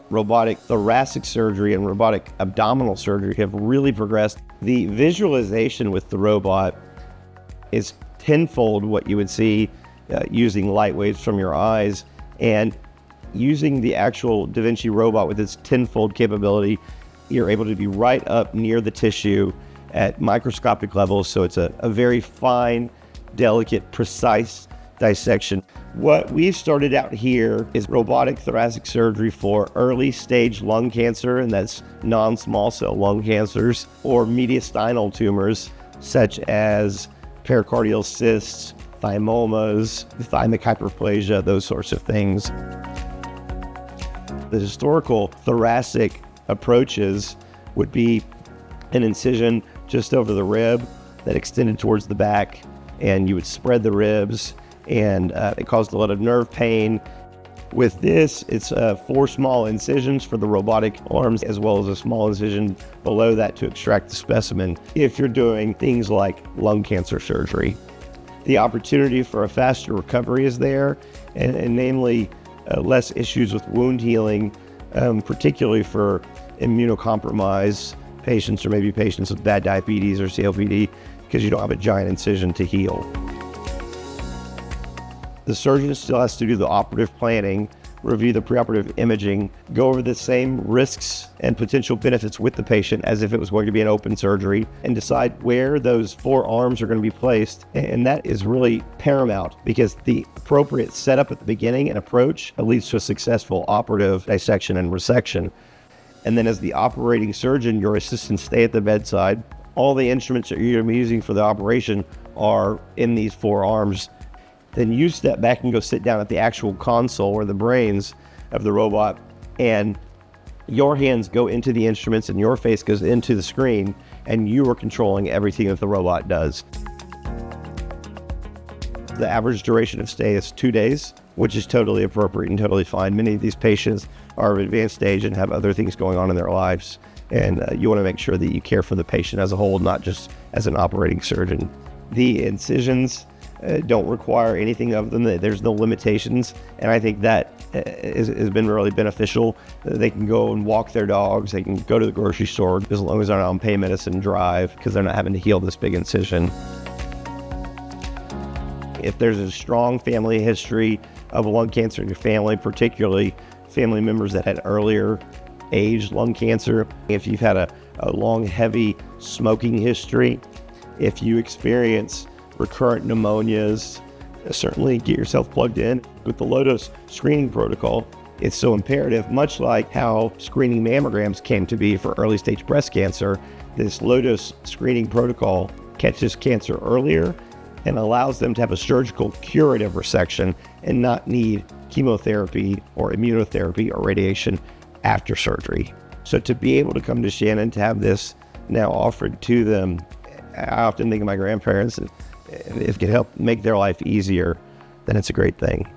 Robotic thoracic surgery and robotic abdominal surgery have really progressed. The visualization with the robot is tenfold what you would see using light waves from your eyes, and using the actual DaVinci robot with its tenfold capability, you're able to be right up near the tissue at microscopic levels, so it's a very fine, delicate, precise dissection. What we've started out here is robotic thoracic surgery for early stage lung cancer, and that's non-small cell lung cancers, or mediastinal tumors such as pericardial cysts, thymomas, thymic hyperplasia, those sorts of things. The historical thoracic approaches would be an incision just over the rib that extended towards the back, and you would spread the ribs, and it caused a lot of nerve pain. With this, it's 4 small incisions for the robotic arms, as well as a small incision below that to extract the specimen if you're doing things like lung cancer surgery. The opportunity for a faster recovery is there, and namely less issues with wound healing, particularly for immunocompromised patients or maybe patients with bad diabetes or COPD, because you don't have a giant incision to heal. The surgeon still has to do the operative planning, review the preoperative imaging, go over the same risks and potential benefits with the patient as if it was going to be an open surgery, and decide where those 4 arms are going to be placed. And that is really paramount, because the appropriate setup at the beginning and approach leads to a successful operative dissection and resection. And then as the operating surgeon, your assistants stay at the bedside. All the instruments that you're going to be using for the operation are in these 4 arms. Then you step back and go sit down at the actual console or the brains of the robot, and your hands go into the instruments and your face goes into the screen, and you are controlling everything that the robot does. The average duration of stay is 2 days, which is totally appropriate and totally fine. Many of these patients are of advanced stage and have other things going on in their lives, and you want to make sure that you care for the patient as a whole, not just as an operating surgeon. The incisions don't require anything of them. There's no limitations, and I think that has been really beneficial. They can go and walk their dogs, they can go to the grocery store as long as they're not on pain medicine, drive, because they're not having to heal this big incision. If there's a strong family history of lung cancer in your family, particularly family members that had earlier age lung cancer, if you've had a long, heavy smoking history, if you experience recurrent pneumonias, certainly get yourself plugged in. With the low-dose screening protocol, it's so imperative, much like how screening mammograms came to be for early-stage breast cancer. This low-dose screening protocol catches cancer earlier and allows them to have a surgical curative resection and not need chemotherapy or immunotherapy or radiation after surgery. So to be able to come to Shannon, to have this now offered to them, I often think of my grandparents. If it can help make their life easier, then it's a great thing.